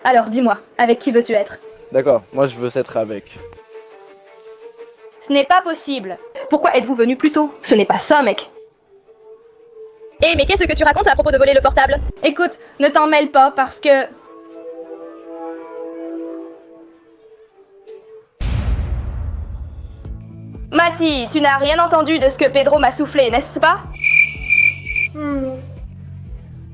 Alors dis-moi, avec qui veux-tu être? D'accord, moi je veux s'être avec. Ce n'est pas possible. Pourquoi êtes-vous venu plus tôt? Ce n'est pas ça, mec. Eh, mais qu'est-ce que tu racontes à propos de voler le portable? Écoute, ne t'en mêle pas parce que... Mati, tu n'as rien entendu de ce que Pedro m'a soufflé, n'est-ce pas?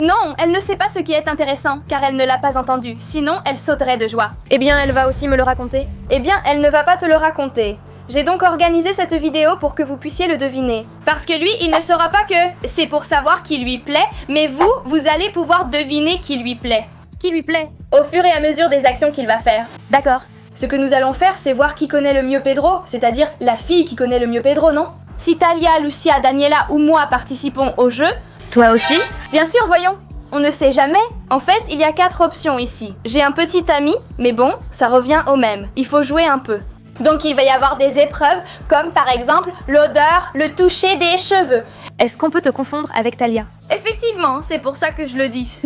Non, elle ne sait pas ce qui est intéressant, car elle ne l'a pas entendu. Sinon, elle sauterait de joie. Eh bien, elle va aussi me le raconter. Eh bien, elle ne va pas te le raconter. J'ai donc organisé cette vidéo pour que vous puissiez le deviner. Parce que lui, il ne saura pas que c'est pour savoir qui lui plaît, mais vous, vous allez pouvoir deviner qui lui plaît. Qui lui plaît? Au fur et à mesure des actions qu'il va faire. D'accord. Ce que nous allons faire, c'est voir qui connaît le mieux Pedro, c'est-à-dire la fille qui connaît le mieux Pedro, non? Si Talia, Lucia, Daniela ou moi participons au jeu... Toi aussi? Bien sûr, voyons. On ne sait jamais. En fait, il y a 4 options ici. J'ai un petit ami, mais bon, ça revient au même. Il faut jouer un peu. Donc il va y avoir des épreuves, comme par exemple l'odeur, le toucher des cheveux. Est-ce qu'on peut te confondre avec Talia? Effectivement, c'est pour ça que je le dis.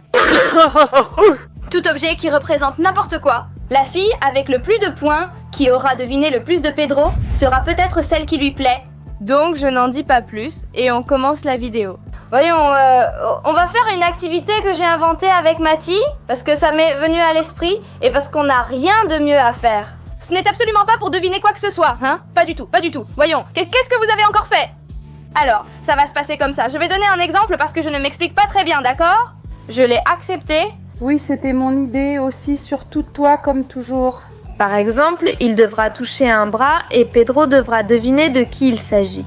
Tout objet qui représente n'importe quoi. La fille avec le plus de points, qui aura deviné le plus de Pedro, sera peut-être celle qui lui plaît. Donc je n'en dis pas plus, et on commence la vidéo. Voyons, on va faire une activité que j'ai inventée avec Mati, parce que ça m'est venu à l'esprit, et parce qu'on n'a rien de mieux à faire. Ce n'est absolument pas pour deviner quoi que ce soit, hein? Pas du tout, pas du tout. Voyons, qu'est-ce que vous avez encore fait? Alors, ça va se passer comme ça. Je vais donner un exemple parce que je ne m'explique pas très bien, d'accord? Je l'ai accepté. Oui, c'était mon idée aussi, surtout toi comme toujours. Par exemple, il devra toucher un bras et Pedro devra deviner de qui il s'agit.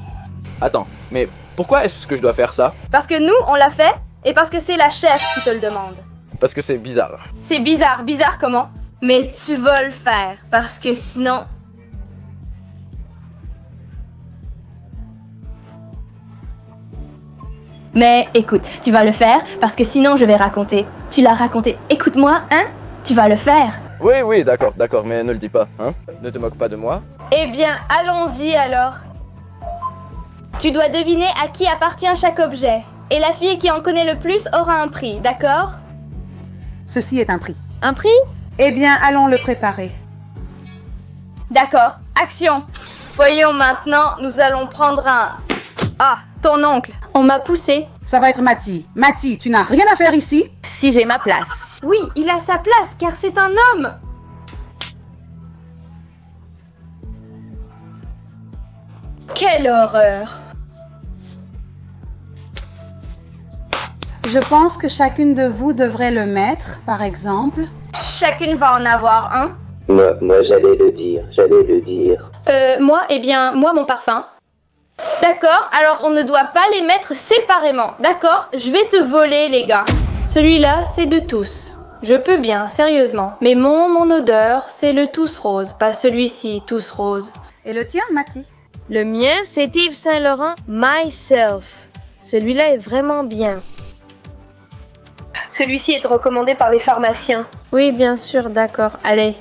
Attends, mais pourquoi est-ce que je dois faire ça? Parce que nous, on l'a fait, et parce que c'est la chef qui te le demande. Parce que c'est bizarre. C'est bizarre, bizarre comment? Mais tu vas le faire, parce que sinon... Mais écoute, tu vas le faire, parce que sinon je vais raconter. Tu l'as raconté. Écoute-moi, hein? Tu vas le faire. Oui, d'accord, mais ne le dis pas, hein? Ne te moque pas de moi. Eh bien, allons-y alors. Tu dois deviner à qui appartient chaque objet. Et la fille qui en connaît le plus aura un prix, d'accord? Ceci est un prix. Un prix? Eh bien, allons le préparer. D'accord, action. Voyons maintenant, nous allons prendre un... Ah, ton oncle. On m'a poussé. Ça va être Mati. Mati, tu n'as rien à faire ici? Si j'ai ma place. Oui, il a sa place, car c'est un homme. Quelle horreur. Je pense que chacune de vous devrait le mettre, par exemple. Chacune va en avoir un. Moi j'allais le dire. Moi mon parfum. D'accord, alors on ne doit pas les mettre séparément. D'accord, je vais te voler les gars. Celui-là, c'est de tous. Je peux bien, sérieusement. Mais mon odeur, c'est le tous rose, pas celui-ci, tous rose. Et le tien, Mati? Le mien, c'est Yves Saint Laurent Myself. Celui-là est vraiment bien. Celui-ci est recommandé par les pharmaciens. Oui, bien sûr, d'accord. Allez.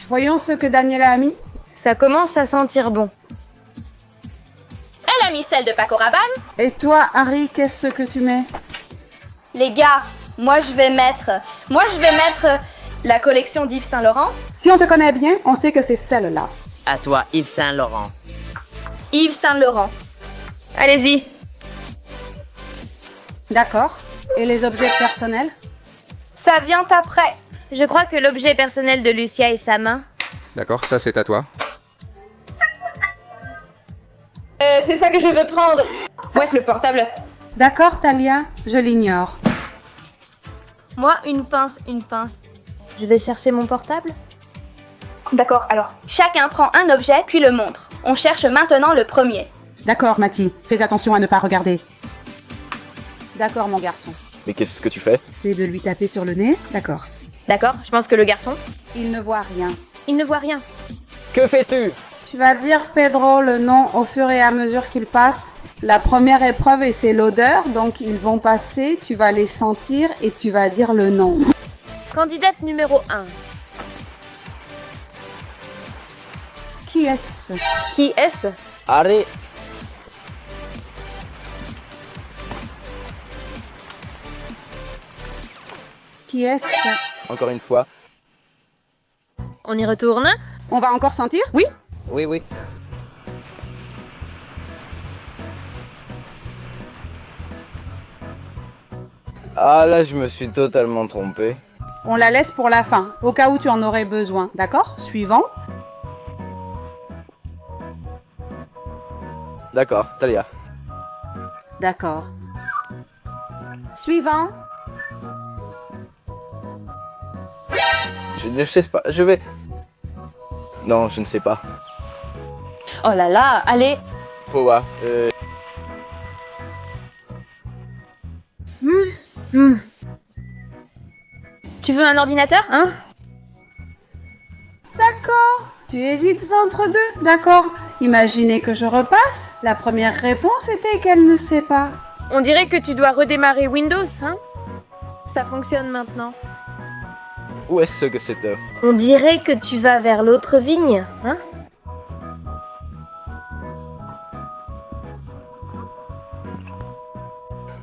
Voyons ce que Daniela a mis. Ça commence à sentir bon. Elle a mis celle de Paco Rabanne. Et toi, Harry, qu'est-ce que tu mets? Les gars, moi je vais mettre la collection d'Yves Saint Laurent. Si on te connaît bien, on sait que c'est celle-là. À toi, Yves Saint Laurent. Yves Saint Laurent. Allez-y. D'accord. Et les objets personnels? Ça vient après. Je crois que l'objet personnel de Lucia est sa main. D'accord, ça c'est à toi. C'est ça que je veux prendre. Ouais, le portable. D'accord, Talia, je l'ignore. Moi, une pince. Je vais chercher mon portable. D'accord, alors. Chacun prend un objet puis le montre. On cherche maintenant le premier. D'accord, Mati, fais attention à ne pas regarder. D'accord, mon garçon. Mais qu'est-ce que tu fais? C'est de lui taper sur le nez? D'accord. D'accord, je pense que le garçon, Il ne voit rien. il ne voit rien. Que fais-tu? Tu vas dire, Pedro, le nom au fur et à mesure qu'il passe. La première épreuve, et c'est l'odeur, donc ils vont passer, tu vas les sentir et tu vas dire le nom. Candidate numéro 1. Qui est-ce? Qui est-ce? Allez, Qui Qui est-ce? Encore une fois. On y retourne? On va encore sentir? Oui. Oui, oui. Ah là, je me suis totalement trompé. On la laisse pour la fin, au cas où tu en aurais besoin. D'accord? Suivant. D'accord, Talia. D'accord. Suivant. Je sais pas, je vais... Non, je ne sais pas. Oh là là, allez. Powa, Tu veux un ordinateur, hein? D'accord. Tu hésites entre deux? D'accord. Imaginez que je repasse. La première réponse était qu'elle ne sait pas. On dirait que tu dois redémarrer Windows, hein? Ça fonctionne maintenant. où est-ce que c'est? On dirait que tu vas vers l'autre vigne, hein?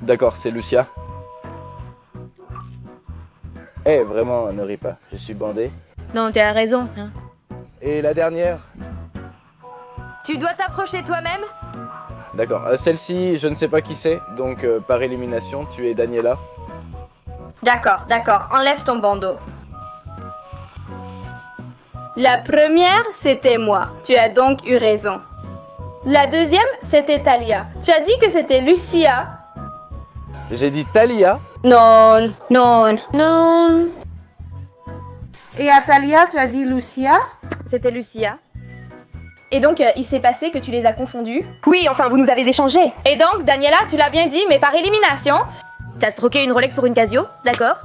D'accord, c'est Lucia. Eh, vraiment, ne ris pas. Je suis bandé. Non, tu as raison, hein? Et la dernière? Tu dois t'approcher toi-même? D'accord, celle-ci, je ne sais pas qui c'est, donc par élimination, tu es Daniela. D'accord, d'accord, enlève ton bandeau. La première, c'était moi. Tu as donc eu raison. La deuxième, c'était Talia. Tu as dit que c'était Lucia. J'ai dit Talia. Non, non. Non, Et à Talia, tu as dit Lucia? c'était Lucia. Et donc, il s'est passé que tu les as confondus? Oui, enfin, vous nous avez échangé. Et donc, Daniela, tu l'as bien dit, mais par élimination. T'as troqué une Rolex pour une Casio, d'accord?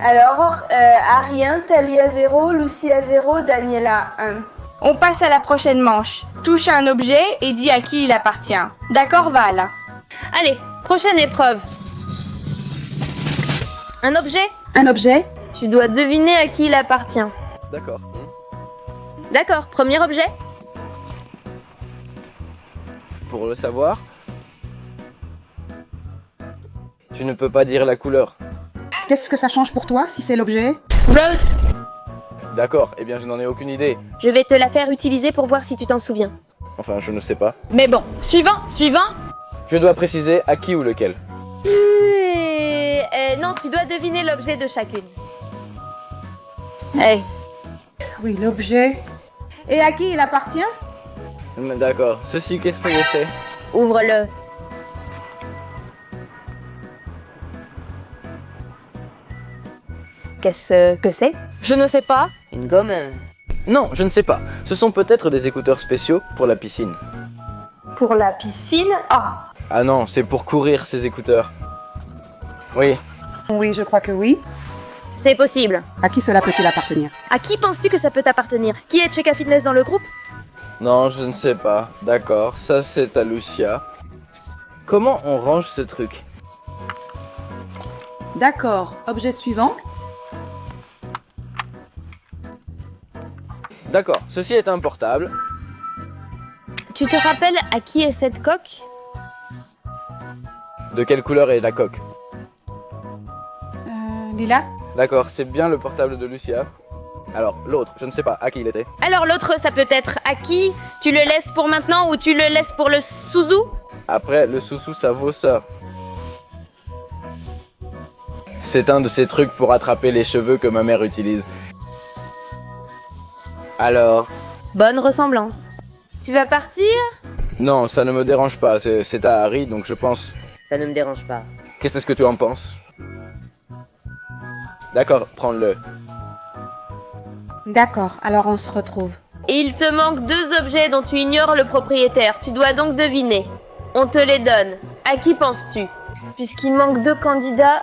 Alors, Arien, Talia 0, Lucia 0, Daniela 1. On passe à la prochaine manche. Touche un objet et dis à qui il appartient. D'accord, Val? Allez, prochaine épreuve. Un objet? Un objet? Tu dois deviner à qui il appartient. D'accord. D'accord, premier objet? Pour le savoir, tu ne peux pas dire la couleur. Qu'est-ce que ça change pour toi si c'est l'objet? Rose. D'accord, eh bien je n'en ai aucune idée. Je vais te la faire utiliser pour voir si tu t'en souviens. Enfin, je ne sais pas. Mais bon, suivant. Je dois préciser à qui ou lequel. Non, tu dois deviner l'objet de chacune. Hey, Oui, l'objet. Et à qui il appartient? D'accord, ceci, qu'est-ce que c'est? ouvre-le. Qu'est-ce que c'est? Je ne sais pas. Une gomme. Non, je ne sais pas. Ce sont peut-être des écouteurs spéciaux pour la piscine. Pour la piscine? Ah, Ah non, c'est pour courir ces écouteurs. Oui, Oui, je crois que oui. C'est possible. À qui cela peut-il appartenir? À qui penses-tu que ça peut t'appartenir? Qui est Cheka Fitness dans le groupe? non, je ne sais pas. D'accord, ça c'est à Lucia. Comment on range ce truc? D'accord. Objet suivant. D'accord, ceci est un portable. Tu te rappelles à qui est cette coque? De quelle couleur est la coque? Lila? D'accord, c'est bien le portable de Lucia. Alors, l'autre, je ne sais pas à qui il était. Alors l'autre, ça peut être à qui? Tu le laisses pour maintenant ou tu le laisses pour le Suzu? Après, le sous-sous, ça vaut ça. C'est un de ces trucs pour attraper les cheveux que ma mère utilise. Alors... Bonne ressemblance. Tu vas partir? Non, ça ne me dérange pas, c'est à Harry, donc je pense... Ça ne me dérange pas. Qu'est-ce que tu en penses? D'accord, prends-le. D'accord, alors on se retrouve. Et il te manque 2 objets dont tu ignores le propriétaire. Tu dois donc deviner. On te les donne. À qui penses-tu? Puisqu'il manque 2 candidats.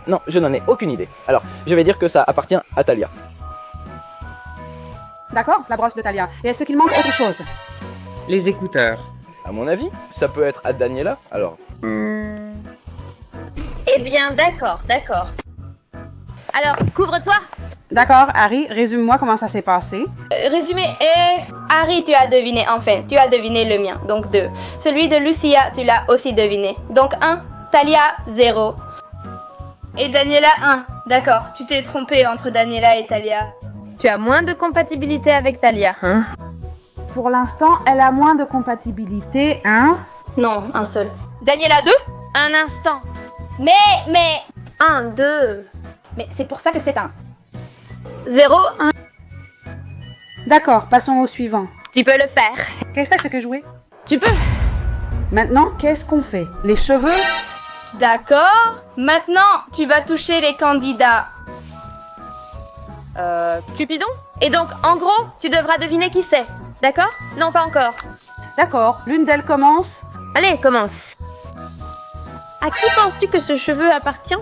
Non, je n'en ai aucune idée. Alors, je vais dire que ça appartient à Talia. D'accord, la brosse de Talia. Et est-ce qu'il manque autre chose? Les écouteurs. À mon avis, ça peut être à Daniela, alors... Eh bien, d'accord. Alors, couvre-toi. D'accord, Harry, résume-moi comment ça s'est passé. résumé. Harry, tu as deviné, enfin, tu as deviné le mien, donc 2. Celui de Lucia, tu l'as aussi deviné. Donc 1, Talia 0. Et Daniela 1. D'accord, tu t'es trompé entre Daniela et Talia. Tu as moins de compatibilité avec Talia, hein? Pour l'instant, elle a moins de compatibilité, hein? Non, un seul. Daniela 2? Un instant. Mais... 1, 2, Mais c'est pour ça que c'est un. 0, 1. D'accord, passons au suivant. Tu peux le faire. Qu'est-ce que c'est que jouer? Tu peux. Maintenant, qu'est-ce qu'on fait? Les cheveux? D'accord. Maintenant, tu vas toucher les candidats. Cupidon? Et donc, en gros, tu devras deviner qui c'est. D'accord? Non, pas encore. D'accord, l'une d'elles commence. Allez, commence. À qui penses-tu que ce cheveu appartient?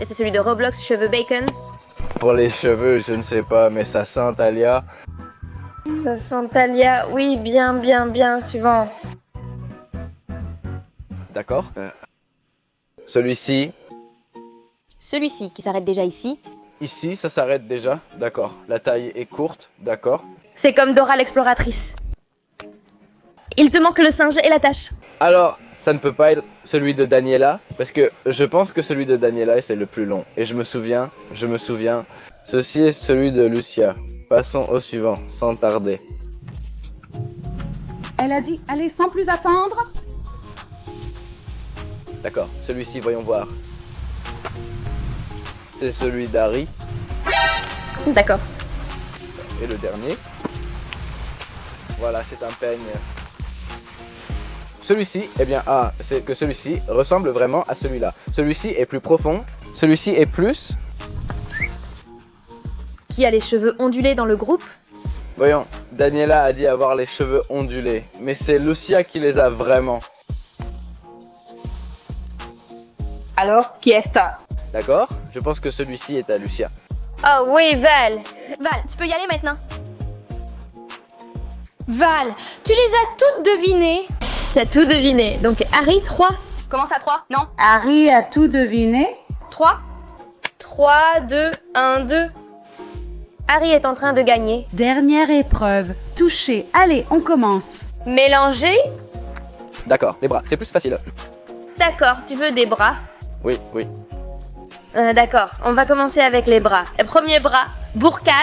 Et c'est celui de Roblox Cheveux Bacon. Pour les cheveux, je ne sais pas, mais ça sent Talia. Ça sent Talia. Oui, bien, suivant. D'accord. Celui-ci, Celui-ci qui s'arrête déjà ici. ici, ça s'arrête déjà. D'accord. La taille est courte. D'accord. C'est comme Dora l'exploratrice. Il te manque le singe et la tâche. Alors, ça ne peut pas être celui de Daniela, parce que je pense que celui de Daniela, c'est le plus long. Et je me souviens, ceci est celui de Lucia. Passons au suivant, sans tarder. Elle a dit, allez, sans plus attendre. D'accord, celui-ci, voyons voir. C'est celui d'Harry. D'accord. Et le dernier. Voilà, c'est un peigne. Celui-ci, eh bien, c'est que celui-ci ressemble vraiment à celui-là. Celui-ci est plus profond. Celui-ci est plus... Qui a les cheveux ondulés dans le groupe? Voyons, Daniela a dit avoir les cheveux ondulés. Mais c'est Lucia qui les a vraiment. Alors, qui est ça? D'accord? Je pense que celui-ci est à Lucia. Oh oui, Val. Val, tu peux y aller maintenant. Val, tu les as toutes devinées. T'as tout deviné. Donc Harry, 3. Commence à 3, non? Harry a tout deviné. 3. 3, 2, 1, 2. Harry est en train de gagner. Dernière épreuve. Toucher. Allez, on commence. Mélanger? D'accord, les bras, c'est plus facile. D'accord, tu veux des bras? Oui. D'accord, on va commencer avec les bras. Premier bras, bourcal.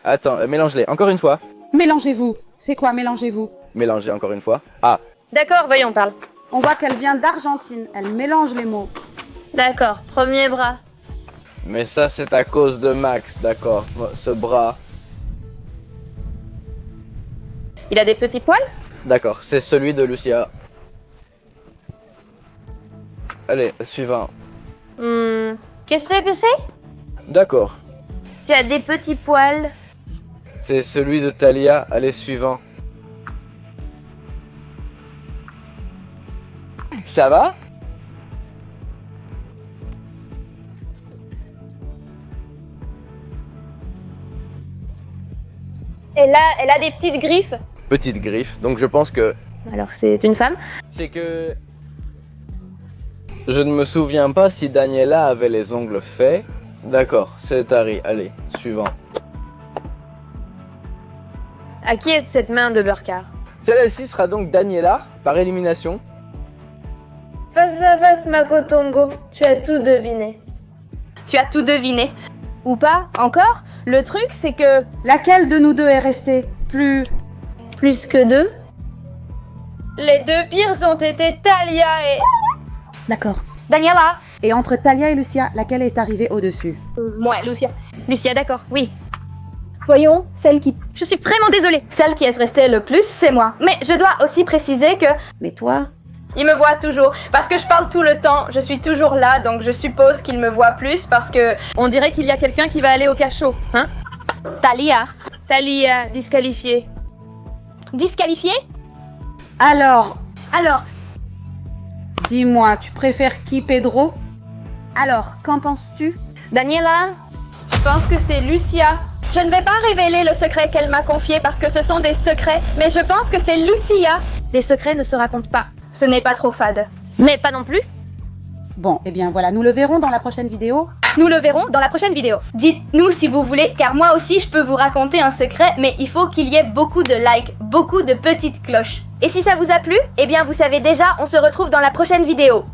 Attends, mélange-les. Encore une fois. Mélangez-vous. C'est quoi, mélangez-vous? Mélangez encore une fois. Ah, D'accord, voyons, parle. On voit qu'elle vient d'Argentine. Elle mélange les mots. D'accord, premier bras. mais ça c'est à cause de Max, d'accord. Ce bras. Il a des petits poils? D'accord, c'est celui de Lucia. Allez, suivant. Qu'est-ce que c'est? D'accord, Tu as des petits poils. c'est celui de Talia. Allez, suivant. Ça va? Elle a des petites griffes. Petite griffe, donc je pense que... Alors c'est une femme? C'est que... Je ne me souviens pas si Daniela avait les ongles faits. D'accord, c'est Harry. Allez, suivant. À qui est cette main de Burkhardt? Celle-ci sera donc Daniela, par élimination. Face à face, Makotongo, tu as tout deviné. Tu as tout deviné. Ou pas, encore? Le truc, c'est que... Laquelle de nous deux est restée? Plus... Plus que 2? Les deux pires ont été Talia et... D'accord. Daniela. Et entre Talia et Lucia, laquelle est arrivée au-dessus? Moi, Lucia. Lucia, d'accord, oui. Voyons, celle qui... Je suis vraiment désolée. Celle qui est restée le plus, c'est moi. Mais je dois aussi préciser que... Mais toi? Il me voit toujours. Parce que je parle tout le temps. Je suis toujours là, donc je suppose qu'il me voit plus parce que... On dirait qu'il y a quelqu'un qui va aller au cachot, hein? Talia. Talia, disqualifiée. Disqualifiée? Alors, Alors, dis-moi, tu préfères qui, Pedro? Alors, qu'en penses-tu? Daniela? je pense que c'est Lucia. Je ne vais pas révéler le secret qu'elle m'a confié parce que ce sont des secrets, mais je pense que c'est Lucia. Les secrets ne se racontent pas. Ce n'est pas trop fade. Mais pas non plus. Bon, eh bien voilà, nous le verrons dans la prochaine vidéo. Nous le verrons dans la prochaine vidéo. Dites-nous si vous voulez, car moi aussi je peux vous raconter un secret, mais il faut qu'il y ait beaucoup de likes, beaucoup de petites cloches. Et si ça vous a plu, eh bien vous savez déjà, on se retrouve dans la prochaine vidéo.